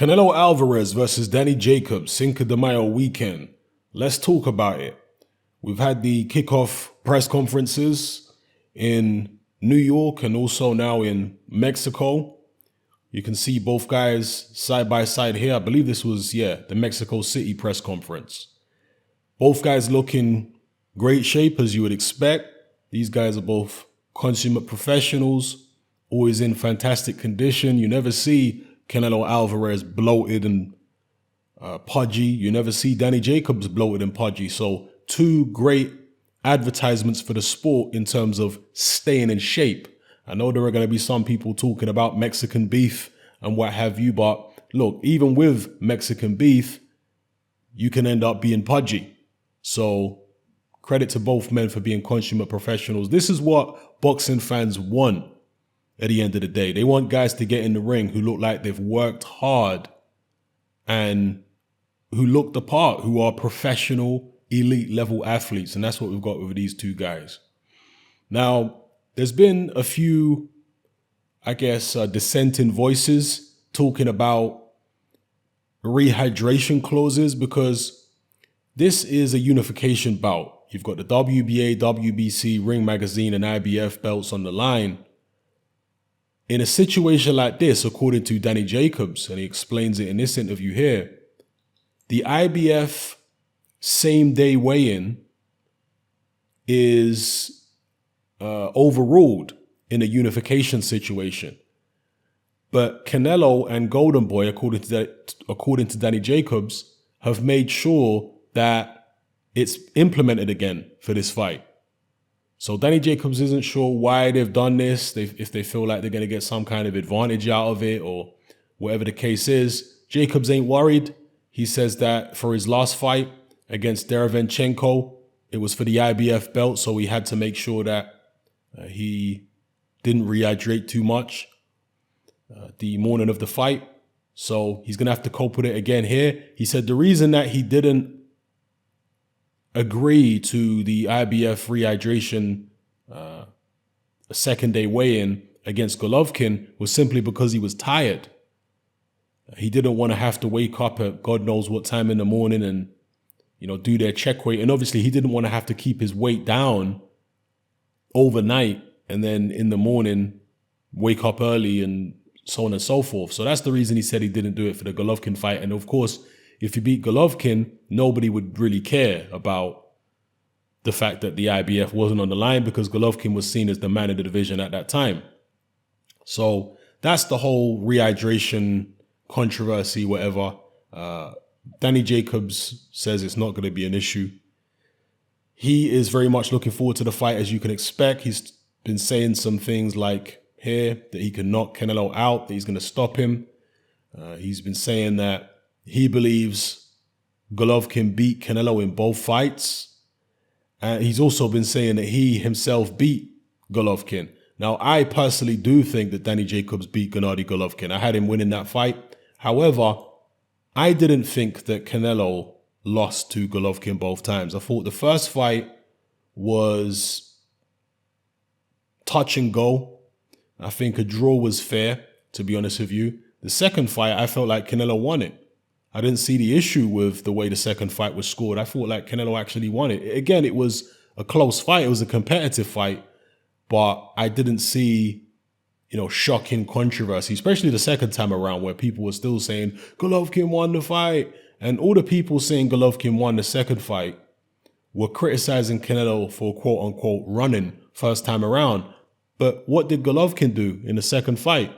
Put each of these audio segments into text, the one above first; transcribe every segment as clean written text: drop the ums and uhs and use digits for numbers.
Canelo Alvarez versus Danny Jacobs, Cinco de Mayo weekend. Let's talk about it. We've had the kickoff press conferences in New York and also now in Mexico. You can see both guys side by side here. I believe this was, the Mexico City press conference. Both guys look in great shape, as you would expect. These guys are both consummate professionals, always in fantastic condition. You never see Canelo Alvarez bloated and pudgy. You never see Danny Jacobs bloated and pudgy. So two great advertisements for the sport in terms of staying in shape. I know there are going to be some people talking about Mexican beef and what have you, but look, even with Mexican beef, you can end up being pudgy. So credit to both men for being consummate professionals. This is what boxing fans want at the end of the day. They want guys to get in the ring who look like they've worked hard and who look the part, who are professional, elite level athletes. And that's what we've got with these two guys. Now, there's been a few, dissenting voices talking about rehydration clauses because this is a unification bout. You've got the WBA, WBC, Ring Magazine, and IBF belts on the line. In a situation like this, according to Danny Jacobs, and he explains it in this interview here, the IBF same-day weigh-in is overruled in a unification situation. But Canelo and Golden Boy, according to Danny Jacobs, have made sure that it's implemented again for this fight. So Danny Jacobs isn't sure why they've done this, if they feel like they're going to get some kind of advantage out of it or whatever the case is. Jacobs ain't worried. He says that for his last fight against Derevyanchenko, it was for the IBF belt, so he had to make sure that he didn't rehydrate too much the morning of the fight. So he's going to have to cope with it again here. He said the reason that he didn't agree to the IBF rehydration second day weigh-in against Golovkin was simply because he was tired. He didn't want to have to wake up at God knows what time in the morning and, do their check weight. And obviously he didn't want to have to keep his weight down overnight and then in the morning wake up early and so on and so forth. So that's the reason he said he didn't do it for the Golovkin fight. And of course, if he beat Golovkin, nobody would really care about the fact that the IBF wasn't on the line because Golovkin was seen as the man of the division at that time. So that's the whole rehydration controversy, whatever. Danny Jacobs says it's not going to be an issue. He is very much looking forward to the fight, as you can expect. He's been saying some things like here that he can knock Canelo out, that he's going to stop him. He's been saying that he believes Golovkin beat Canelo in both fights. And he's also been saying that he himself beat Golovkin. Now, I personally do think that Danny Jacobs beat Gennady Golovkin. I had him winning that fight. However, I didn't think that Canelo lost to Golovkin both times. I thought the first fight was touch and go. I think a draw was fair, to be honest with you. The second fight, I felt like Canelo won it. I didn't see the issue with the way the second fight was scored. I thought like Canelo actually won it. Again, it was a close fight. It was a competitive fight, but I didn't see, shocking controversy, especially the second time around where people were still saying Golovkin won the fight. And all the people saying Golovkin won the second fight were criticizing Canelo for quote unquote running first time around. But what did Golovkin do in the second fight?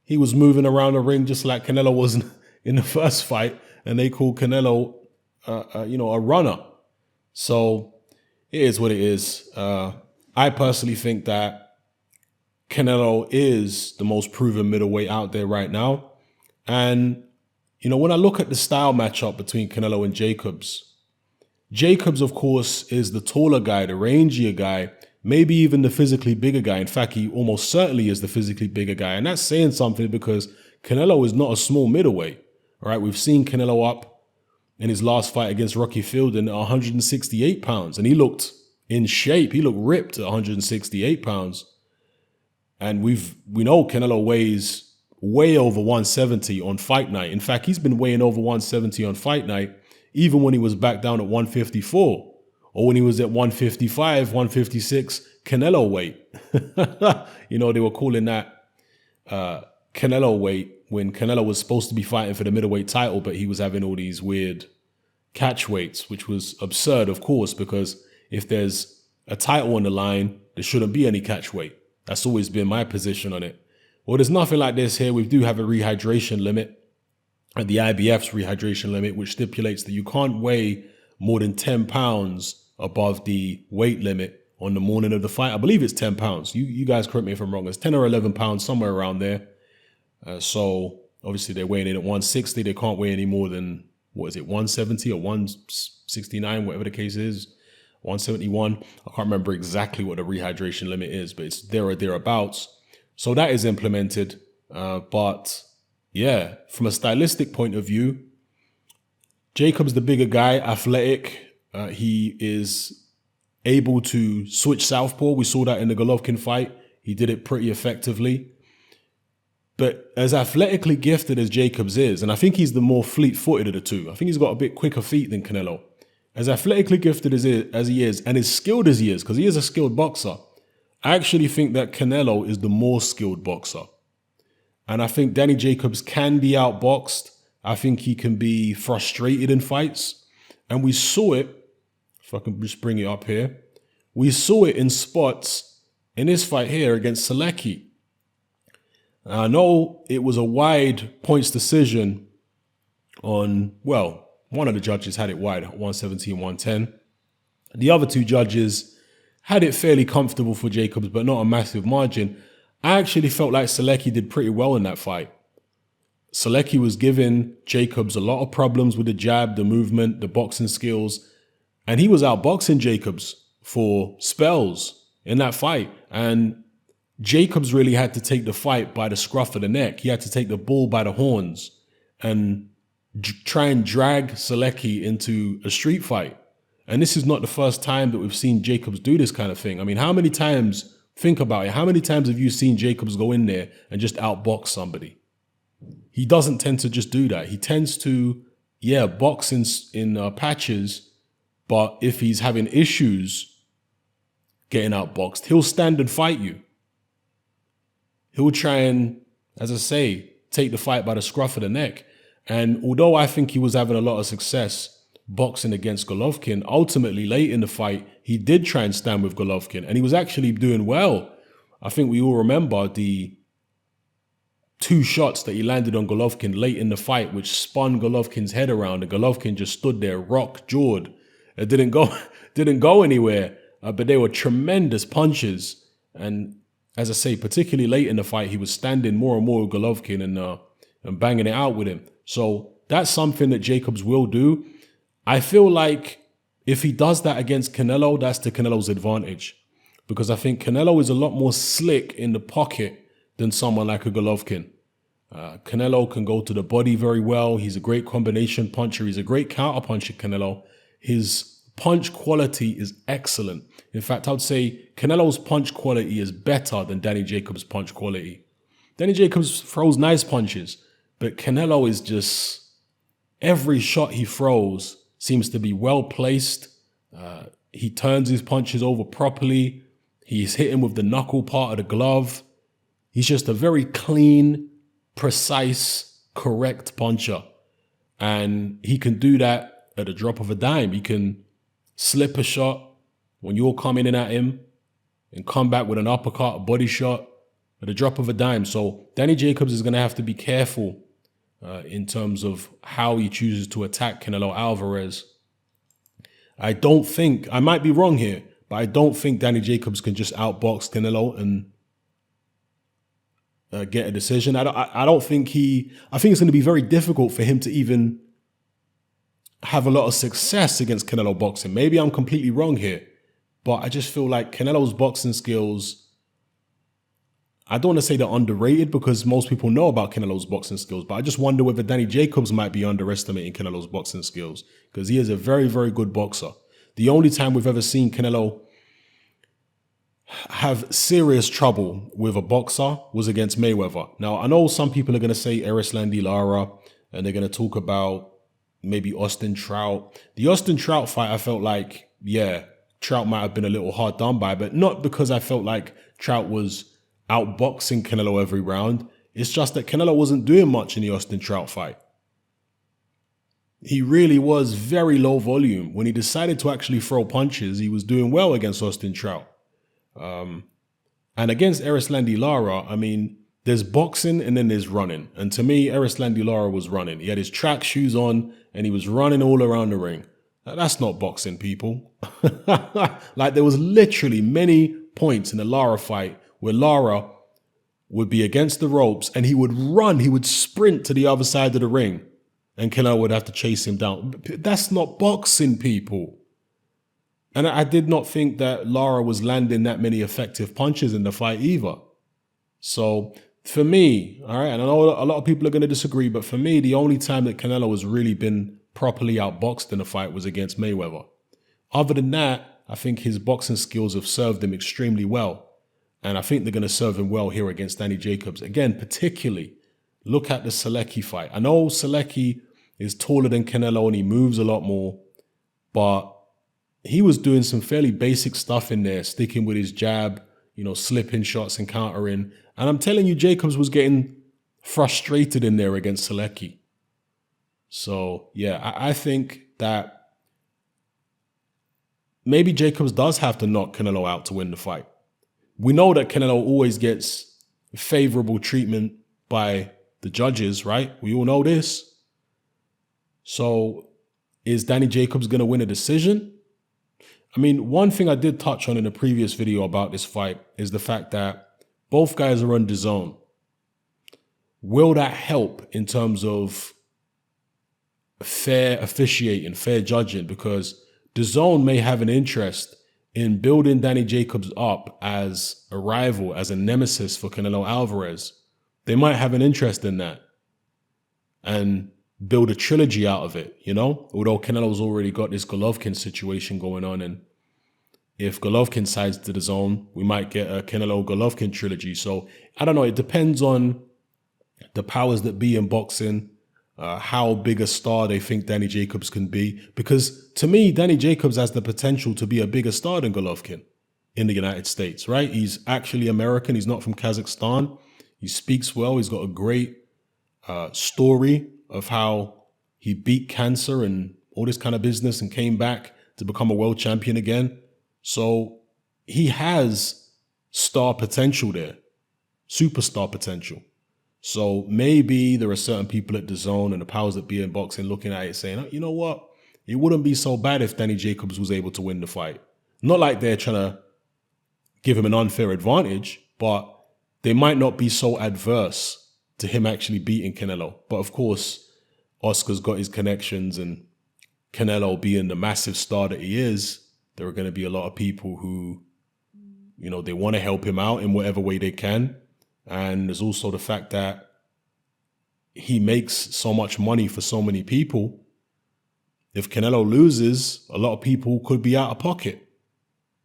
He was moving around the ring just like Canelo was in the first fight, and they called Canelo, a runner. So it is what it is. I personally think that Canelo is the most proven middleweight out there right now. And, when I look at the style matchup between Canelo and Jacobs, of course, is the taller guy, the rangier guy, maybe even the physically bigger guy. In fact, he almost certainly is the physically bigger guy. And that's saying something because Canelo is not a small middleweight. All right, we've seen Canelo up in his last fight against Rocky Fielding at 168 pounds. And he looked in shape. He looked ripped at 168 pounds. And we know Canelo weighs way over 170 on fight night. In fact, he's been weighing over 170 on fight night, even when he was back down at 154 or when he was at 155, 156 Canelo weight. They were calling that Canelo weight when Canelo was supposed to be fighting for the middleweight title, but he was having all these weird catch weights, which was absurd, of course, because if there's a title on the line, there shouldn't be any catch weight. That's always been my position on it. Well, there's nothing like this here. We do have a rehydration limit, the IBF's rehydration limit, which stipulates that you can't weigh more than 10 pounds above the weight limit on the morning of the fight. I believe it's 10 pounds. You guys correct me if I'm wrong. It's 10 or 11 pounds, somewhere around there. So obviously they're weighing in at 160. They can't weigh any more than, 170 or 169, whatever the case is. 171. I can't remember exactly what the rehydration limit is, but it's there or thereabouts. So that is implemented. But yeah, from a stylistic point of view, Jacobs the bigger guy, athletic. He is able to switch southpaw. We saw that in the Golovkin fight. He did it pretty effectively. But as athletically gifted as Jacobs is, and I think he's the more fleet-footed of the two. I think he's got a bit quicker feet than Canelo. As athletically gifted as he is, and as skilled as he is, because he is a skilled boxer, I actually think that Canelo is the more skilled boxer. And I think Danny Jacobs can be outboxed. I think he can be frustrated in fights. And we saw it, if I can just bring it up here, we saw it in spots in this fight here against Selecki. I know it was a wide points decision on, well, one of the judges had it wide, 117, 110. The other two judges had it fairly comfortable for Jacobs, but not a massive margin. I actually felt like Selecki did pretty well in that fight. Selecki was giving Jacobs a lot of problems with the jab, the movement, the boxing skills, and he was outboxing Jacobs for spells in that fight. And Jacobs really had to take the fight by the scruff of the neck. He had to take the bull by the horns and try and drag Selecki into a street fight. And this is not the first time that we've seen Jacobs do this kind of thing. I mean, how many times, think about it, how many times have you seen Jacobs go in there and just outbox somebody? He doesn't tend to just do that. He tends to, box in patches, but if he's having issues getting outboxed, he'll stand and fight you. He'll try and, as I say, take the fight by the scruff of the neck. And although I think he was having a lot of success boxing against Golovkin, ultimately late in the fight, he did try and stand with Golovkin, and he was actually doing well. I think we all remember the 2 shots that he landed on Golovkin late in the fight, which spun Golovkin's head around, and Golovkin just stood there rock-jawed. It didn't go anywhere, but they were tremendous punches. And as I say, particularly late in the fight, he was standing more and more with Golovkin and banging it out with him. So that's something that Jacobs will do. I feel like if he does that against Canelo, that's to Canelo's advantage, because I think Canelo is a lot more slick in the pocket than someone like a Golovkin. Canelo can go to the body very well. He's a great combination puncher. He's a great counter puncher, Canelo. His punch quality is excellent. In fact, I would say Canelo's punch quality is better than Danny Jacobs' punch quality. Danny Jacobs throws nice punches, but Canelo is just, every shot he throws seems to be well placed. He turns his punches over properly. He's hitting with the knuckle part of the glove. He's just a very clean, precise, correct puncher. And he can do that at the drop of a dime. He can slip a shot when you're coming in at him and come back with an uppercut, a body shot at the drop of a dime. So Danny Jacobs is going to have to be careful in terms of how he chooses to attack Canelo Alvarez. I don't think, I might be wrong here, but I don't think Danny Jacobs can just outbox Canelo and get a decision. I don't think I think it's going to be very difficult for him to even have a lot of success against Canelo boxing. Maybe I'm completely wrong here, but I just feel like Canelo's boxing skills, I don't want to say they're underrated because most people know about Canelo's boxing skills, but I just wonder whether Danny Jacobs might be underestimating Canelo's boxing skills because he is a very, very good boxer. The only time we've ever seen Canelo have serious trouble with a boxer was against Mayweather. Now, I know some people are going to say Erislandy Lara, and they're going to talk about maybe Austin Trout. The Austin Trout fight, I felt like, yeah, Trout might have been a little hard done by, but not because I felt like Trout was outboxing Canelo every round. It's just that Canelo wasn't doing much in the Austin Trout fight. He really was very low volume. When he decided to actually throw punches, he was doing well against Austin Trout. And against Erislandy Lara, I mean, there's boxing and then there's running. And to me, Erislandy Lara was running. He had his track shoes on and he was running all around the ring. Now, that's not boxing, people. Like, there was literally many points in the Lara fight where Lara would be against the ropes and he would run, he would sprint to the other side of the ring and Canelo would have to chase him down. That's not boxing, people. And I did not think that Lara was landing that many effective punches in the fight either. So for me, all right, and I know a lot of people are going to disagree, but for me, the only time that Canelo has really been properly outboxed in a fight was against Mayweather. Other than that, I think his boxing skills have served him extremely well. And I think they're going to serve him well here against Danny Jacobs. Again, particularly, look at the Selecki fight. I know Selecki is taller than Canelo and he moves a lot more, but he was doing some fairly basic stuff in there, sticking with his jab, you know, slipping shots and countering. And I'm telling you, Jacobs was getting frustrated in there against Selecki. So, yeah, I think that maybe Jacobs does have to knock Canelo out to win the fight. We know that Canelo always gets favorable treatment by the judges, right? We all know this. So, is Danny Jacobs going to win a decision? I mean, one thing I did touch on in a previous video about this fight is the fact that both guys are on DAZN. Will that help in terms of fair officiating, fair judging? Because DAZN may have an interest in building Danny Jacobs up as a rival, as a nemesis for Canelo Alvarez. They might have an interest in that and build a trilogy out of it, you know? Although Canelo's already got this Golovkin situation going on, and if Golovkin sides to DAZN, we might get a Canelo-Golovkin trilogy. So, I don't know, it depends on the powers that be in boxing, how big a star they think Danny Jacobs can be. Because to me, Danny Jacobs has the potential to be a bigger star than Golovkin in the United States, right? He's actually American. He's not from Kazakhstan. He speaks well. He's got a great story of how he beat cancer and all this kind of business and came back to become a world champion again. So he has star potential there, superstar potential. So maybe there are certain people at DAZN and the powers that be in boxing looking at it saying, oh, you know what? It wouldn't be so bad if Danny Jacobs was able to win the fight. Not like they're trying to give him an unfair advantage, but they might not be so adverse to him actually beating Canelo. But of course, Oscar's got his connections, and Canelo being the massive star that he is, there are going to be a lot of people who, you know, they want to help him out in whatever way they can. And there's also the fact that he makes so much money for so many people. If Canelo loses, a lot of people could be out of pocket.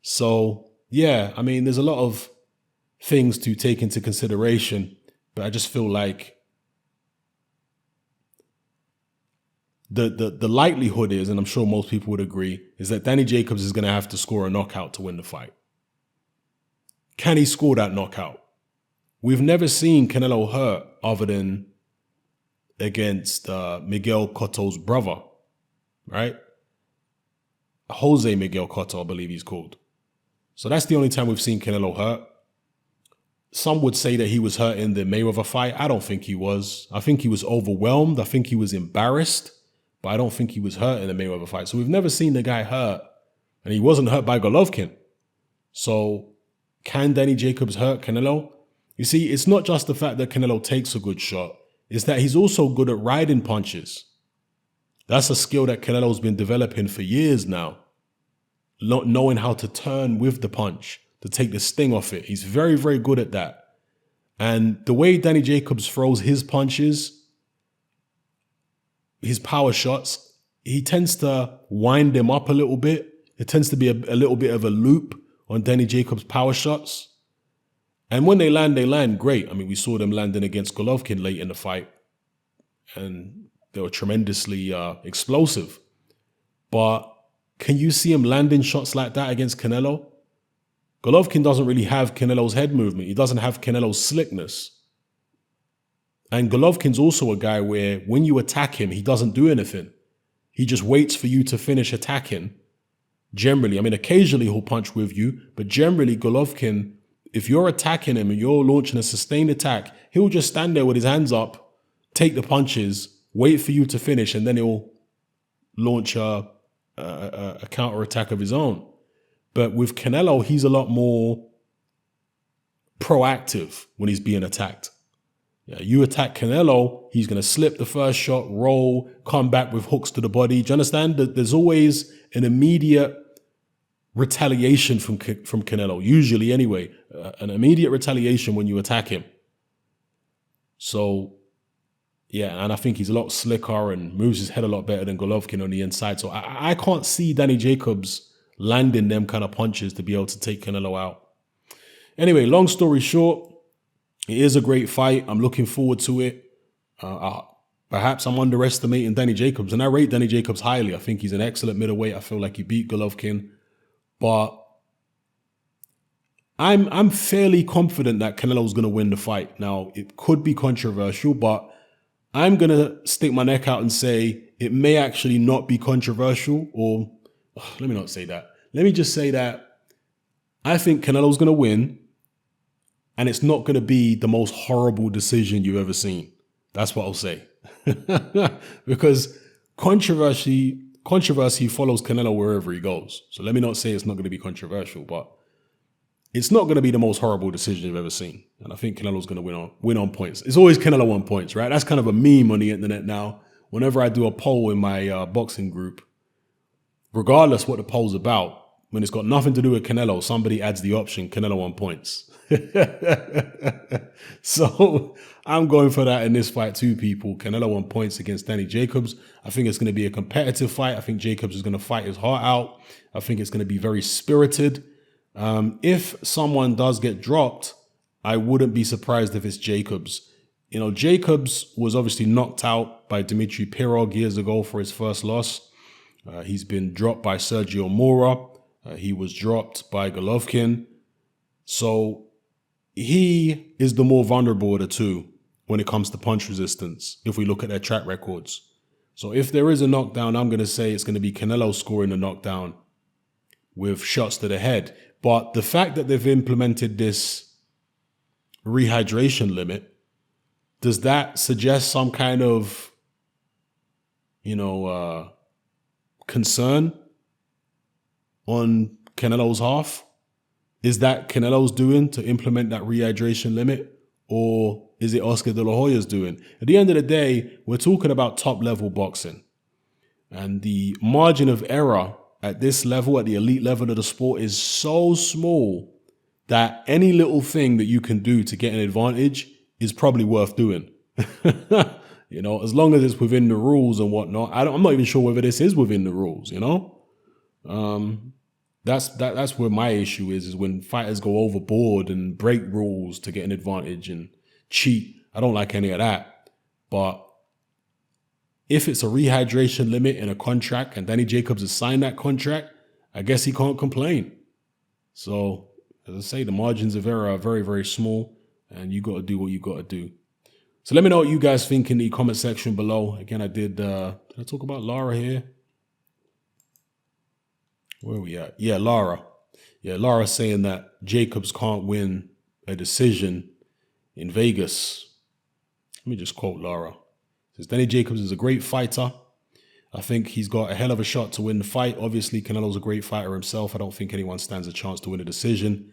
So, yeah, I mean, there's a lot of things to take into consideration, but I just feel like the likelihood is, and I'm sure most people would agree, is that Danny Jacobs is going to have to score a knockout to win the fight. Can he score that knockout? We've never seen Canelo hurt other than against Miguel Cotto's brother, right? Jose Miguel Cotto, I believe he's called. So that's the only time we've seen Canelo hurt. Some would say that he was hurt in the Mayweather fight. I don't think he was. I think he was overwhelmed. I think he was embarrassed, but I don't think he was hurt in the Mayweather fight. So we've never seen the guy hurt, and he wasn't hurt by Golovkin. So can Danny Jacobs hurt Canelo? You see, it's not just the fact that Canelo takes a good shot. It's that he's also good at riding punches. That's a skill that Canelo's been developing for years now. Knowing how to turn with the punch, to take the sting off it. He's very, very good at that. And the way Danny Jacobs throws his punches, his power shots, he tends to wind them up a little bit. It tends to be a little bit of a loop on Danny Jacobs' power shots. And when they land great. I mean, we saw them landing against Golovkin late in the fight, and they were tremendously explosive. But can you see him landing shots like that against Canelo? Golovkin doesn't really have Canelo's head movement. He doesn't have Canelo's slickness. And Golovkin's also a guy where when you attack him, he doesn't do anything. He just waits for you to finish attacking. Generally, I mean, occasionally he'll punch with you, but generally Golovkin, if you're attacking him and you're launching a sustained attack, he'll just stand there with his hands up, take the punches, wait for you to finish, and then he'll launch a counter attack of his own. But with Canelo, he's a lot more proactive when he's being attacked. Yeah, you attack Canelo, he's going to slip the first shot, roll, come back with hooks to the body. Do you understand that there's always an immediate retaliation from Canelo, usually anyway, an immediate retaliation when you attack him. So, yeah, and I think he's a lot slicker and moves his head a lot better than Golovkin on the inside. So I can't see Danny Jacobs landing them kind of punches to be able to take Canelo out. Anyway, long story short, it is a great fight. I'm looking forward to it. Perhaps I'm underestimating Danny Jacobs, and I rate Danny Jacobs highly. I think he's an excellent middleweight. I feel like he beat Golovkin, but I'm fairly confident that Canelo's going to win the fight. Now, it could be controversial, but I'm going to stick my neck out and say it may actually not be controversial, or let me not say that. Let me just say that I think Canelo's going to win, and it's not going to be the most horrible decision you've ever seen. That's what I'll say. Because controversy follows Canelo wherever he goes. So let me not say it's not going to be controversial, but it's not going to be the most horrible decision you've ever seen. And I think Canelo's going to win on points. It's always Canelo on points, right? That's kind of a meme on the internet now. Whenever I do a poll in my boxing group, regardless what the poll's about, when it's got nothing to do with Canelo, somebody adds the option Canelo on points. So I'm going for that in this fight too, people. Canelo on points against Danny Jacobs. I think it's going to be a competitive fight. I think Jacobs is going to fight his heart out. I think it's going to be very spirited. If someone does get dropped, I wouldn't be surprised if it's Jacobs. You know, Jacobs was obviously knocked out by Dmitry Pirog years ago for his first loss. He's been dropped by Sergio Mora. He was dropped by Golovkin. So he is the more vulnerable of the two when it comes to punch resistance, if we look at their track records. So if there is a knockdown, I'm going to say it's going to be Canelo scoring the knockdown with shots to the head. But the fact that they've implemented this rehydration limit, does that suggest some kind of, concern on Canelo's half? Is that Canelo's doing to implement that rehydration limit? Or is it Oscar De La Hoya's doing? At the end of the day, we're talking about top-level boxing. And the margin of error at this level, at the elite level of the sport, is so small that any little thing that you can do to get an advantage is probably worth doing. As long as it's within the rules and whatnot. I'm not even sure whether this is within the rules, That's where my issue is when fighters go overboard and break rules to get an advantage and cheat. I don't like any of that. But if it's a rehydration limit in a contract and Danny Jacobs has signed that contract, I guess he can't complain. So, as I say, the margins of error are very, very small, and you got to do what you got to do. So let me know what you guys think in the comment section below. Again, did I talk about Lara here? Where are we at? Yeah, Lara. Yeah, Lara saying that Jacobs can't win a decision in Vegas. Let me just quote Lara. It says, Danny Jacobs is a great fighter. I think he's got a hell of a shot to win the fight. Obviously, Canelo's a great fighter himself. I don't think anyone stands a chance to win a decision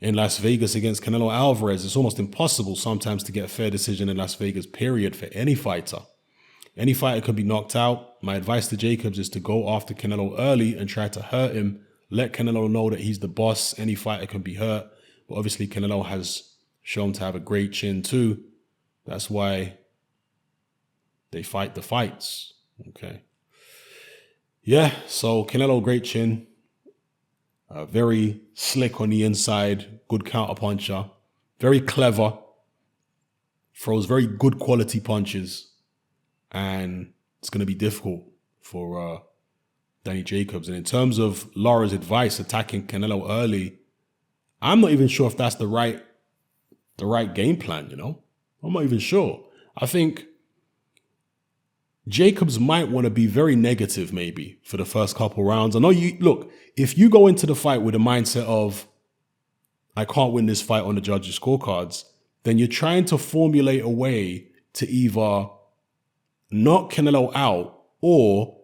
in Las Vegas against Canelo Alvarez. It's almost impossible sometimes to get a fair decision in Las Vegas, period, for any fighter. Any fighter could be knocked out. My advice to Jacobs is to go after Canelo early and try to hurt him. Let Canelo know that he's the boss. Any fighter can be hurt. But obviously, Canelo has shown to have a great chin too. That's why they fight the fights. Okay. Yeah, so Canelo, great chin. Very slick on the inside, good counter puncher, very clever, throws very good quality punches, and it's going to be difficult for Danny Jacobs. And in terms of Lara's advice, attacking Canelo early, I'm not even sure if that's the right game plan, I'm not even sure. I think Jacobs might want to be very negative maybe for the first couple rounds. I know if you go into the fight with a mindset of, I can't win this fight on the judges' scorecards, then you're trying to formulate a way to either knock Canelo out or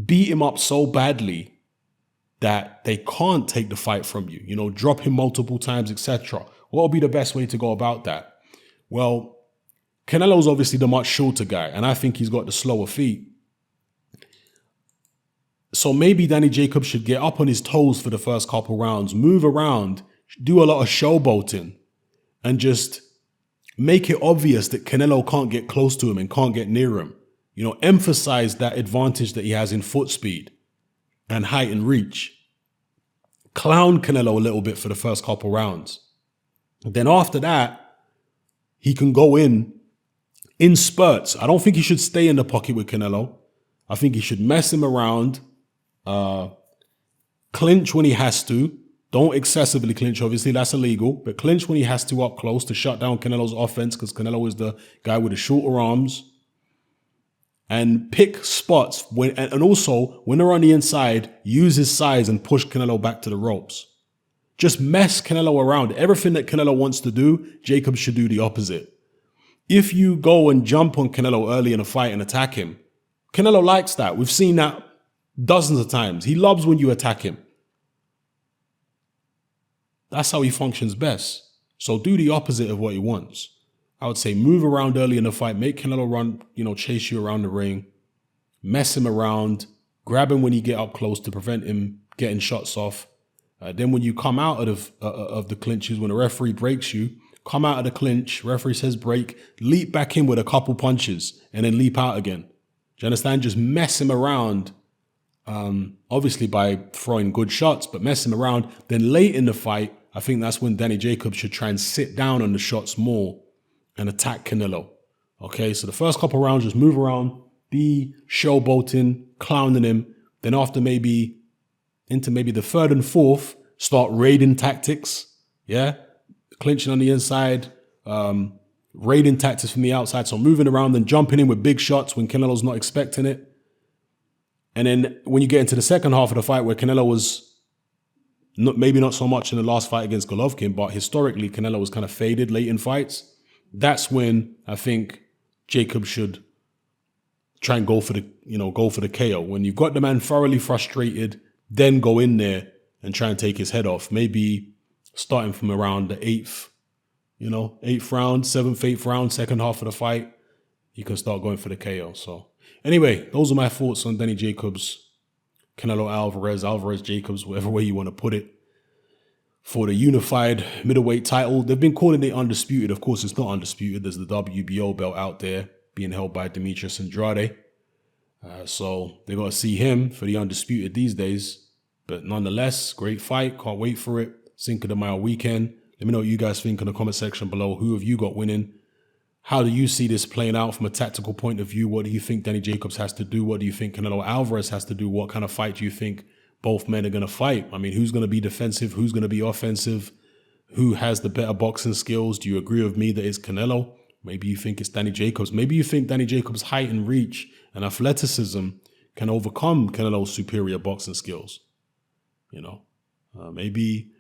beat him up so badly that they can't take the fight from you, drop him multiple times, etc. What would be the best way to go about that? Well, Canelo's obviously the much shorter guy, and I think he's got the slower feet. So maybe Danny Jacobs should get up on his toes for the first couple rounds, move around, do a lot of showboating, and just make it obvious that Canelo can't get close to him and can't get near him. Emphasize that advantage that he has in foot speed and height and reach. Clown Canelo a little bit for the first couple rounds. Then after that, he can go in spurts. I don't think he should stay in the pocket with Canelo. I think he should mess him around, clinch when he has to. Don't excessively clinch, obviously, that's illegal. But clinch when he has to up close to shut down Canelo's offense, because Canelo is the guy with the shorter arms. And pick spots, and also, when they're on the inside, use his size and push Canelo back to the ropes. Just mess Canelo around. Everything that Canelo wants to do, Jacobs should do the opposite. If you go and jump on Canelo early in a fight and attack him, Canelo likes that. We've seen that dozens of times. He loves when you attack him. That's how he functions best. So do the opposite of what he wants. I would say move around early in the fight, make Canelo run, chase you around the ring, mess him around, grab him when you get up close to prevent him getting shots off. Then when you come out of the clinches, when the referee breaks you, come out of the clinch, referee says break, leap back in with a couple punches and then leap out again. Do you understand? Just mess him around, obviously by throwing good shots, but mess him around. Then late in the fight, I think that's when Danny Jacobs should try and sit down on the shots more and attack Canelo. Okay, so the first couple rounds, just move around, be showboating, clowning him. Then after into the third and fourth, start raiding tactics. Yeah, clinching on the inside, raiding tactics from the outside. So moving around and jumping in with big shots when Canelo's not expecting it. And then when you get into the second half of the fight where Canelo was maybe not so much in the last fight against Golovkin, but historically Canelo was kind of faded late in fights. That's when I think Jacob should try and go for the KO. When you've got the man thoroughly frustrated, then go in there and try and take his head off. Maybe starting from around the eighth round, seventh, eighth round, second half of the fight, you can start going for the KO. So anyway, those are my thoughts on Danny Jacobs, Canelo Alvarez Jacobs, whatever way you want to put it, for the unified middleweight title. They've been calling it undisputed. Of course, it's not undisputed. There's the WBO belt out there being held by Demetrius Andrade. So they got to see him for the undisputed these days. But nonetheless, great fight. Can't wait for it. Cinco de Mayo weekend. Let me know what you guys think in the comment section below. Who have you got winning? How do you see this playing out from a tactical point of view? What do you think Danny Jacobs has to do? What do you think Canelo Alvarez has to do? What kind of fight do you think both men are going to fight? I mean, who's going to be defensive? Who's going to be offensive? Who has the better boxing skills? Do you agree with me that it's Canelo? Maybe you think it's Danny Jacobs. Maybe you think Danny Jacobs' height and reach and athleticism can overcome Canelo's superior boxing skills. Maybe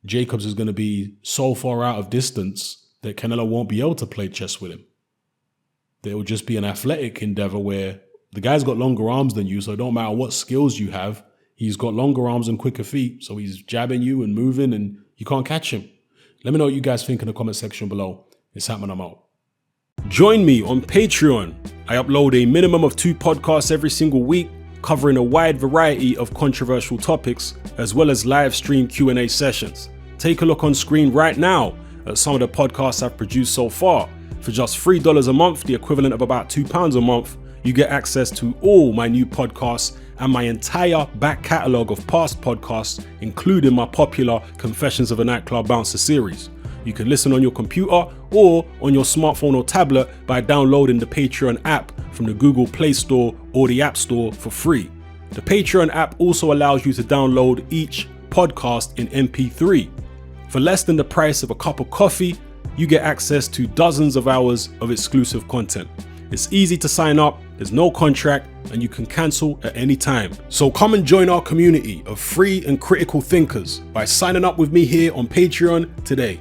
Jacobs is going to be so far out of distance that Canelo won't be able to play chess with him. That it will just be an athletic endeavor where the guy's got longer arms than you, so it don't matter what skills you have. He's got longer arms and quicker feet, so he's jabbing you and moving and you can't catch him. Let me know what you guys think in the comment section below. It's happening, I'm out. Join me on Patreon. I upload a minimum of 2 podcasts every single week, covering a wide variety of controversial topics, as well as live stream Q&A sessions. Take a look on screen right now at some of the podcasts I've produced so far. For just $3 a month, the equivalent of about £2 a month, you get access to all my new podcasts and my entire back catalogue of past podcasts, including my popular Confessions of a Nightclub Bouncer series. You can listen on your computer or on your smartphone or tablet by downloading the Patreon app from the Google Play Store or the App Store for free. The Patreon app also allows you to download each podcast in MP3. For less than the price of a cup of coffee, you get access to dozens of hours of exclusive content. It's easy to sign up, there's no contract, and you can cancel at any time. So come and join our community of free and critical thinkers by signing up with me here on Patreon today.